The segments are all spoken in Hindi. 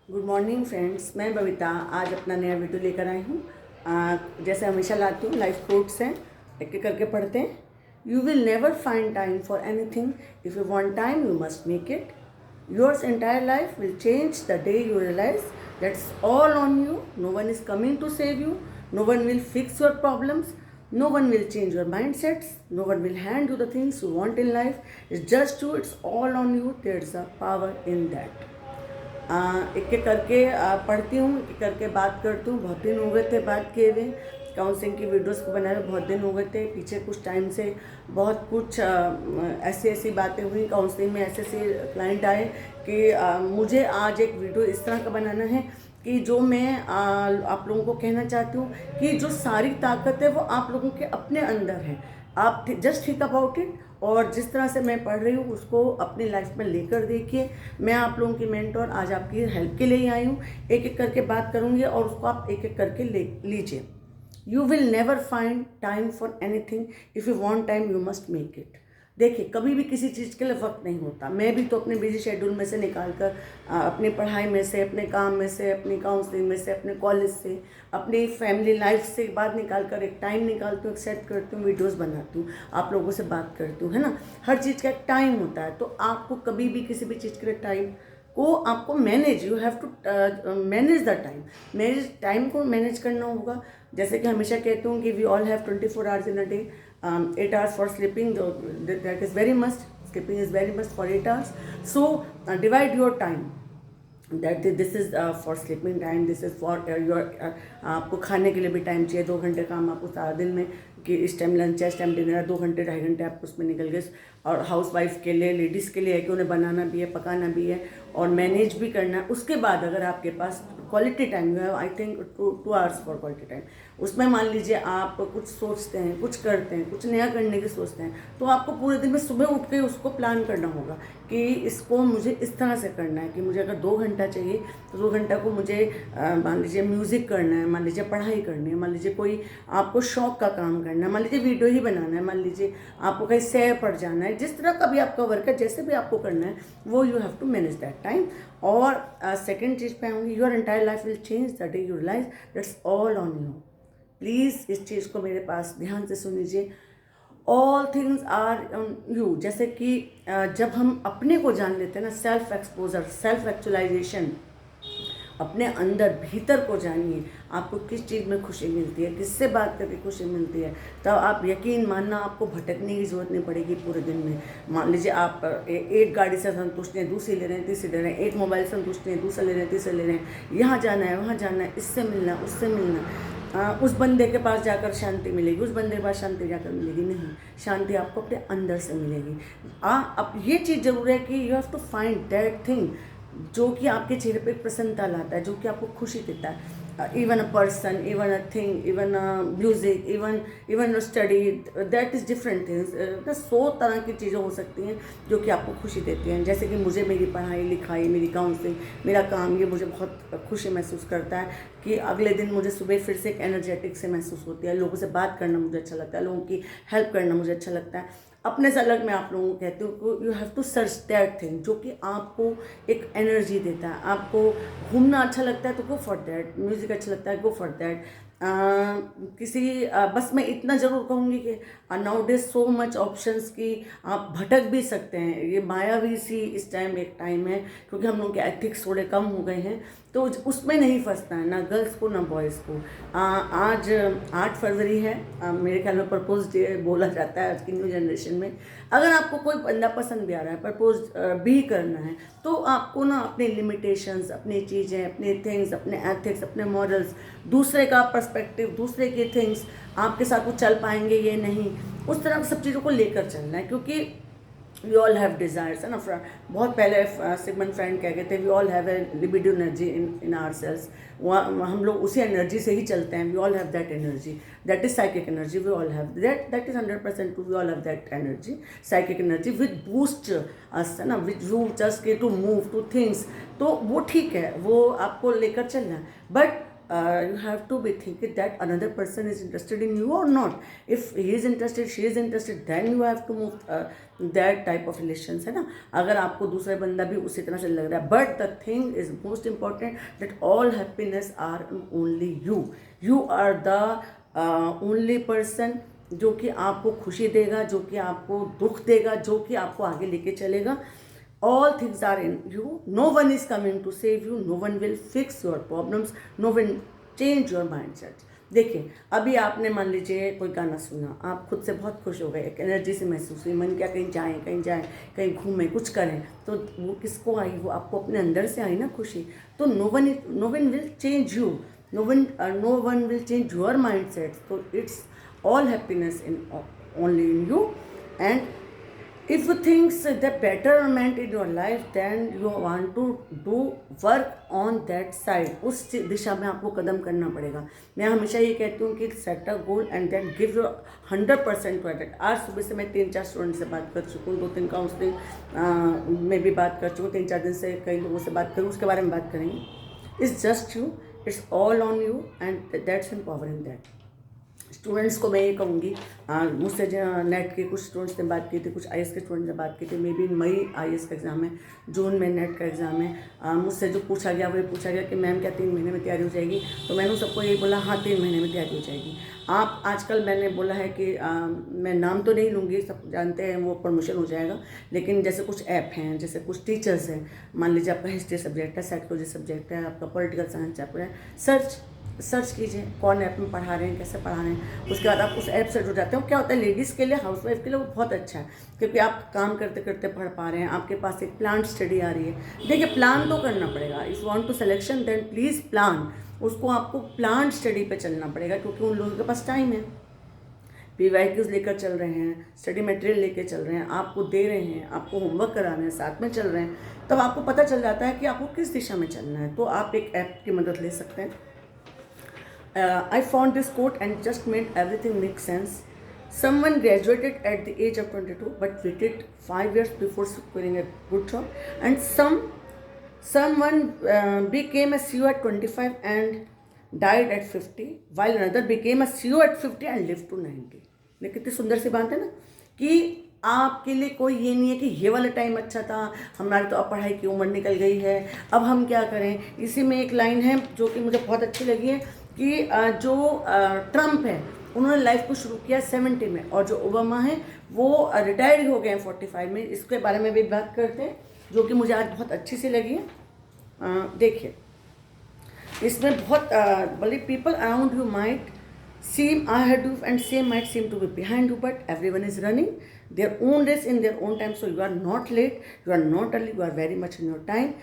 गुड मॉर्निंग फ्रेंड्स, मैं बबीता आज अपना नया वीडियो लेकर आई हूँ। जैसे हमेशा लाती हूँ, लाइफ कोट्स हैं, एक एक करके पढ़ते हैं। You will never find time for anything, if you want time you must make it. Yours entire life will change the day you realize that's all on you. No one is coming to save you, no one will fix your problems, no one will change your mindsets, no one will hand you the things you want in life. It's just you, it's all on you. There's a power in that. एक एक करके पढ़ती हूँ, एक एक करके बात करती हूँ। बहुत दिन हो गए थे बात किए हुए, काउंसलिंग की वीडियोस को बनाए हुए बहुत दिन हो गए थे। पीछे कुछ टाइम से बहुत कुछ ऐसी ऐसी बातें हुई काउंसलिंग में, ऐसे ऐसे क्लाइंट आए कि मुझे आज एक वीडियो इस तरह का बनाना है कि जो मैं आप लोगों को कहना चाहती हूँ कि जो सारी ताकत है वो आप लोगों के अपने अंदर है। आप जस्ट थिंक अबाउट इट, और जिस तरह से मैं पढ़ रही हूँ उसको अपनी लाइफ में लेकर देखिए। मैं आप लोगों की मेंटोर आज आपकी हेल्प के लिए ही आई हूँ। एक एक करके बात करूँगी और उसको आप एक एक करके ले लीजिए। You will never find time for anything, if you want time you must make it. देखिए, कभी भी किसी चीज़ के लिए वक्त नहीं होता। मैं भी तो अपने बिजी शेड्यूल में से निकाल कर अपनी पढ़ाई में से, अपने काम में से, अपनी काउंसलिंग में से, अपने कॉलेज से, अपनी फैमिली लाइफ से बाद निकाल कर एक टाइम निकालती हूँ, एक सेट करती हूँ, वीडियोस बनाती हूँ, आप लोगों से बात करती हूँ, है ना। हर चीज़ का एक टाइम होता है, तो आपको कभी भी किसी भी चीज़ के लिए टाइम को आपको manage, you have to manage the time. Manage time को मैनेज करना होगा। जैसे कि हमेशा कहती हूँ कि we all have 24 hours in a day, 8 hours for sleeping, that is very must. Sleeping is very must for 8 hours. So divide your time, that this is for sleeping time, this is for your आपको खाने के लिए भी टाइम चाहिए। 2 घंटे काम आपको सारा दिन में, कि इस टाइम लंच है, इस टाइम डिनर है, 2 घंटे 2.5 घंटे आपको उसमें निकल गए। और हाउस वाइफ के लिए, लेडीज़ के लिए है कि उन्हें बनाना भी है, पकाना भी है और मैनेज भी करना है। उसके बाद अगर आपके पास क्वालिटी टाइम है, I think 2 hours for quality time, उसमें मान लीजिए आप कुछ सोचते हैं, कुछ करते हैं, कुछ नया करने की सोचते हैं, तो आपको पूरे दिन में सुबह उठ के उसको प्लान करना होगा कि इसको मुझे इस तरह से करना है कि मुझे अगर 2 घंटा चाहिए तो 2 घंटा को मुझे मान लीजिए म्यूज़िक करना है, मान लीजिए पढ़ाई करनी है, मान लीजिए कोई आपको शौक का काम करना है, मान लीजिए वीडियो ही बनाना है, मान लीजिए आपको कहीं सैर पर जाना है। जिस तरह का भी आपका वर्क है, जैसे भी आपको करना है, वो you have to manage that time. और सेकेंड चीज़ पे आऊँगी, your entire life will change the day you realize that's all on you. Please इस चीज़ को मेरे पास ध्यान से सुन लीजिए। All things are on you. जैसे कि जब हम अपने को जान लेते हैं ना, सेल्फ एक्सपोजर, सेल्फ एक्चुअलाइजेशन, अपने अंदर भीतर को जानिए। आपको किस चीज़ में खुशी मिलती है, किससे बात करके खुशी मिलती है, तब आप यकीन मानना आपको भटकने की ज़रूरत नहीं पड़ेगी पूरे दिन में। मान लीजिए आप एक गाड़ी से संतुष्ट हैं, दूसरी ले रहे हैं, तीसरी ले रहे हैं, एक मोबाइल से संतुष्ट हैं, दूसरा ले रहे हैं, तीसरे ले रहे हैं, यहाँ जाना है, वहाँ जाना है, इससे मिलना, उससे मिलना। उस बंदे के पास जाकर शांति मिलेगी, उस बंदे के पास शांति जाकर मिलेगी नहीं, शांति आपको अपने अंदर से मिलेगी। अब ये चीज़ ज़रूर है कि you have to find that thing जो कि आपके चेहरे पे प्रसन्नता लाता है, जो कि आपको खुशी देता है। Even a person, even a thing, even a music, even a study, that is different things. 100 तरह की चीज़ें हो सकती हैं जो कि आपको खुशी देती हैं। जैसे कि मुझे मेरी पढ़ाई लिखाई, मेरी काउंसलिंग, मेरा काम, ये मुझे बहुत खुशी महसूस करता है कि अगले दिन मुझे सुबह फिर से एक एनर्जेटिक से महसूस होती है। लोगों से बात करना मुझे अच्छा लगता है, लोगों की हेल्प करना मुझे अच्छा लगता है। अपने से अलग मैं आप लोगों को कहती हूँ, you have to search that thing जो कि आपको एक एनर्जी देता है। आपको घूमना अच्छा लगता है तो गो फॉर दैट, म्यूज़िक अच्छा लगता है, गो फॉर दैट। बस मैं इतना ज़रूर कहूँगी कि now days so much options की आप भटक भी सकते हैं। ये मायावी सी इस टाइम एक टाइम है, क्योंकि हम लोग के एथिक्स थोड़े कम हो गए हैं, तो उसमें नहीं फंसना है, ना गर्ल्स को ना बॉयज़ को। आज 8 फरवरी है, मेरे ख्याल में प्रपोज डे बोला जाता है आज की न्यू जनरेशन में। अगर आपको कोई बंदा पसंद भी आ रहा है, प्रपोज भी करना है, तो आपको ना अपने लिमिटेशंस, अपनी चीज़ें, अपने थिंग्स, अपने एथिक्स, अपने मॉरल्स, दूसरे का पर्सपेक्टिव, दूसरे की थिंग्स आपके साथ वो चल पाएंगे ये नहीं, उस तरह की सब चीज़ों को लेकर चलना है। क्योंकि वी ऑल हैव डिज़ायर्स, है ना। बहुत पहले सिगमंड फ्रेंड कह गए थे, we all have a libido energy in our cells. हम लोग उसी एनर्जी से ही चलते हैं। We all have that energy, that is psychic energy. We all have that is 100% true. We all have that energy, psychic energy with boost us, है ना, विद यू जस्ट के टू मूव टू थिंग्स। तो वो ठीक है, वो आपको लेकर चलना है। But you have to be thinking that another person is interested in you or not. If he is interested, she is interested, then you have to move that type of relations, है ना. अगर आपको दूसरा बंदा भी उसी तरह से लग रहा है, but the thing is most important that all happiness are only you. You are the only person जो कि आपको खुशी देगा, जो कि आपको दुख देगा, जो कि आपको आगे लेके चलेगा. All things are in you. No one is coming to save you. No one will fix your problems. No one change your mindset. देखिए, अभी आपने मान लीजिए कोई गाना सुना, आप खुद से बहुत खुश हो गए, एक एनर्जी से महसूस हुई, मन क्या कहीं जाएं, कहीं घूमें, कुछ करें, तो वो किसको आई? वो आपको अपने अंदर से आई ना खुशी. तो no one will change you. No one will change your mindset. So it's all happiness only in you. And if you think the betterment in your life, then you want to do work on that side. उस दिशा में आपको कदम करना पड़ेगा. मैं हमेशा ये कहती हूँ कि set a goal and then give your 100% to it. आज सुबह से मैं 3-4 स्टूडेंट से बात कर चुकी हूँ, 2-3 काउंसलिंग में भी बात कर चुकी हूँ, 3-4 दिन से कई लोगों से बात करूँ, उसके बारे में बात करेंगे. It's just you, it's all on you and that's empowering that. Students को मैं ये कहूँगी, मुझसे जो नेट के कुछ स्टूडेंट्स ने बात की थी, कुछ आईएएस के स्टूडेंट्स ने बात की थी. मे बी मई आईएएस का एग्ज़ाम है, जून में नेट का एग्ज़ाम है. मुझसे जो पूछा गया वो ये पूछा गया कि मैम क्या 3 महीने में तैयारी हो जाएगी? तो मैंने सबको यही बोला, हाँ 3 महीने में तैयारी हो जाएगी. आप आजकल मैंने बोला है कि मैं नाम तो नहीं लूँगी, सब जानते हैं वो प्रमोशन हो जाएगा, लेकिन जैसे कुछ ऐप हैं, जैसे कुछ टीचर्स हैं, मान लीजिए आपका हिस्ट्री सब्जेक्ट है, साइकोलॉजी सब्जेक्ट है, आपका पॉलिटिकल साइंस चैप्टर है, सर्च कीजिए कौन ऐप में पढ़ा रहे हैं, कैसे पढ़ा रहे हैं. उसके बाद आप उस ऐप से जुड़ जाते हो. क्या होता है लेडीज़ के लिए, हाउसवाइफ के लिए वो बहुत अच्छा है, क्योंकि आप काम करते करते पढ़ पा रहे हैं, आपके पास एक प्लान स्टडी आ रही है. देखिए, प्लान तो करना पड़ेगा. If you want to selection then please plan. उसको आपको प्लान स्टडी पे चलना पड़ेगा, क्योंकि उन लोगों के पास टाइम है. PYQs लेकर चल रहे हैं, स्टडी मटेरियल लेकर चल रहे हैं, आपको दे रहे हैं, आपको होमवर्क करा रहे हैं, साथ में चल रहे हैं, तब आपको पता चल जाता है कि आपको किस दिशा में चलना है. तो आप एक ऐप की मदद ले सकते हैं. I found this quote and just made everything make sense. Someone graduated at the age of 22 but waited 5 years before securing a good job, and someone became a CEO at 25 and died at 50, while another became a CEO at 50 and lived to 90. ये कितनी सुंदर सी बात है ना, कि आपके लिए कोई ये नहीं है कि ये वाला टाइम अच्छा था, हमारी तो अब पढ़ाई की उम्र निकल गई है, अब हम क्या करें. इसी में एक लाइन है जो कि मुझे बहुत अच्छी लगी है कि जो ट्रम्प है उन्होंने लाइफ को शुरू किया 70 में, और जो ओबामा है वो रिटायर्ड हो गए हैं 45 में. इसके बारे में भी बात करते हैं, जो कि मुझे आज बहुत अच्छी सी लगी है. देखिए, इसमें बहुत बड़ी people around you might seem ahead of you and same might seem to be behind you, but everyone is running their own race in their own time. So you are not late, you are not early, you are very much in your time.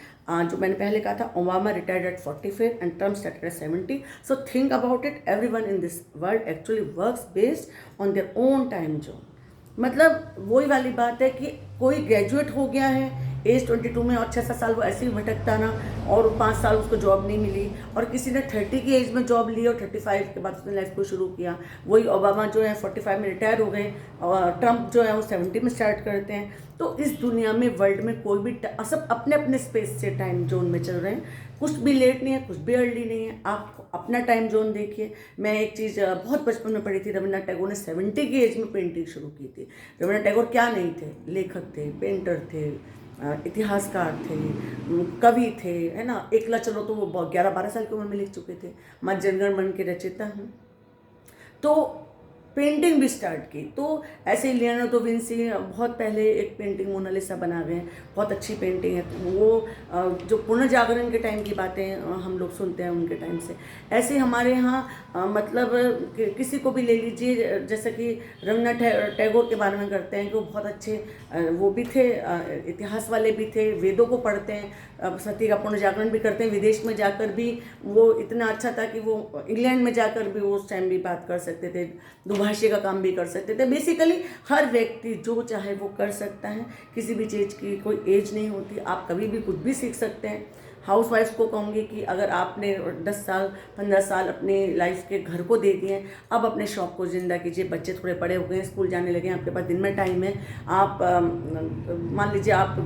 जो मैंने पहले कहा था, Obama retired eight 45 and Trump started at 70. So think about it, everyone in this world actually works based on their own time zone. मतलब वही वाली बात है कि कोई ग्रेजुएट हो गया है एज 22 में और 6-7 साल वो ऐसे ही भटकता ना, और 5 साल उसको जॉब नहीं मिली, और किसी ने 30 की एज में जॉब ली और 35 के बाद उसने लाइफ को शुरू किया. वही ओबामा जो है 45 में रिटायर हो गए, और ट्रम्प जो है वो 70 में स्टार्ट करते हैं. तो इस दुनिया में, वर्ल्ड में कोई भी सब अपने अपने स्पेस से टाइम जोन में चल रहे हैं. कुछ भी लेट नहीं है, कुछ भी अर्ली नहीं है. आप अपना टाइम जोन देखिए. मैं एक चीज़ बहुत बचपन में पढ़ी थी, रविन्द्रनाथ टैगोर ने 70 की एज में पेंटिंग शुरू की थी. रविन्द्रनाथ टैगोर क्या नहीं थे? लेखक थे, पेंटर थे, इतिहासकार थे, कवि थे, है ना. एकला चलो तो वो 11-12 साल की उम्र में लिख चुके थे. मैं जनगण मन के रचयिता हूँ. तो पेंटिंग भी स्टार्ट की. तो ऐसे ही लियोनार्डो दा विंसी बहुत पहले एक पेंटिंग मोनालिसा बना गए, बहुत अच्छी पेंटिंग है. तो वो जो पुनर्जागरण के टाइम की बातें हम लोग सुनते हैं उनके टाइम से. ऐसे हमारे यहाँ मतलब किसी को भी ले लीजिए, जैसे कि रविन्द्रनाथ टैगोर के बारे में करते हैं कि वो बहुत अच्छे वो भी थे, इतिहास वाले भी थे, वेदों को पढ़ते हैं, सती का पुनर्जागरण भी करते हैं. विदेश में जाकर भी वो इतना अच्छा था कि वो इंग्लैंड में जाकर भी वो उस टाइम भी बात कर सकते थे, दुभाषी का काम भी कर सकते थे. बेसिकली हर व्यक्ति जो चाहे वो कर सकता है. किसी भी चीज़ की कोई एज नहीं होती, आप कभी भी कुछ भी सीख सकते हैं. हाउसवाइफ को कहूँगी कि अगर आपने 10 साल 15 साल अपनी लाइफ के घर को दे दिए हैं, अब अपने शौक़ को ज़िंदा कीजिए। बच्चे थोड़े बड़े हो गए हैं, स्कूल जाने लगे हैं, आपके पास दिन में टाइम है। आप मान लीजिए आप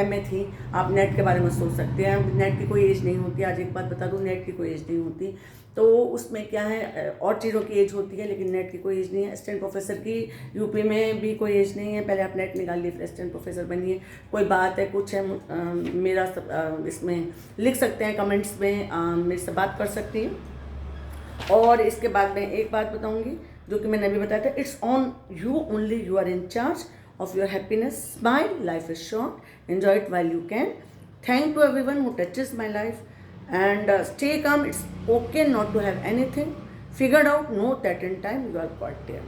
MA थी, आप नेट के बारे में सोच सकते हैं। नेट की कोई एज नहीं होती। आज एक बात बता दूँ, नेट की कोई एज नहीं होती। तो उसमें क्या है, और चीज़ों की एज होती है, लेकिन नेट की कोई एज नहीं है। असिस्टेंट प्रोफेसर की यूपी में भी कोई एज नहीं है। पहले आप नेट निकालिए, फिर असिस्टेंट प्रोफेसर बनिए। कोई बात है, कुछ है, मेरा इसमें लिख सकते हैं कमेंट्स में, मेरे से बात कर सकती हैं। और इसके बाद मैं एक बात बताऊंगी जो कि मैंने अभी बताया था, it's on you only, you are in charge of your happiness. Smile, life is short, enjoy it while you can. Thank to everyone who touches my life, and stay calm. It's okay not to have anything figured out. Know that in time you are quite there.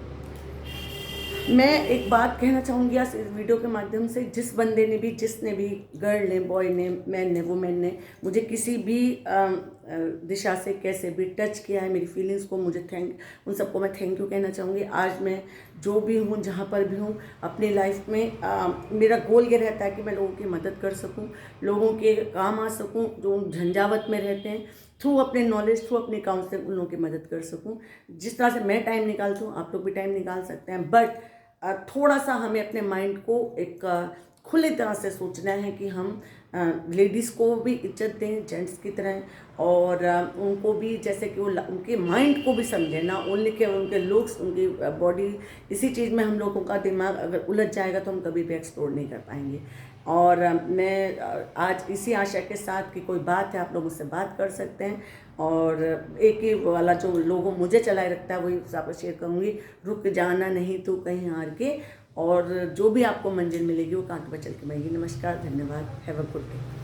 मैं एक बात कहना चाहूँगी आज इस वीडियो के माध्यम से, जिस बंदे ने भी, जिसने भी, गर्ल ने, बॉय ने, मैन ने, वुमेन ने मुझे किसी भी दिशा से कैसे भी टच किया है, मेरी फीलिंग्स को, मुझे उन सबको मैं थैंक यू कहना चाहूँगी। आज मैं जो भी हूँ, जहाँ पर भी हूँ अपनी लाइफ में, मेरा गोल ये रहता है कि मैं लोगों की मदद कर सकूँ, लोगों के काम आ सकूँ, जो झंझावत में रहते हैं, थ्रू अपने नॉलेज, थ्रू अपनी काउंसलिंग उन लोगों की मदद कर सकूँ। जिस तरह से मैं टाइम निकालती हूँ, आप लोग भी टाइम निकाल सकते हैं। बट थोड़ा सा हमें अपने माइंड को एक खुली तरह से सोचना है कि हम लेडीज़ को भी इज्जत दें जेंट्स की तरह, और उनको भी जैसे कि वो उनके माइंड को भी समझें, ना ओनली के उनके लुक्स, उनकी बॉडी। इसी चीज़ में हम लोगों का दिमाग अगर उलझ जाएगा तो हम कभी भी एक्सप्लोर नहीं कर पाएंगे। और मैं आज इसी आशा के साथ कि कोई बात है, आप लोग मुझसे बात कर सकते हैं। और एक ही वाला जो लोगो मुझे चलाए रखता है वही आपको शेयर करूँगी, रुक जाना नहीं तो कहीं हार के। और जो भी आपको मंजिल मिलेगी वो कांटों पर चल के मिलेगी। नमस्कार, धन्यवाद, हैव अ गुड डे।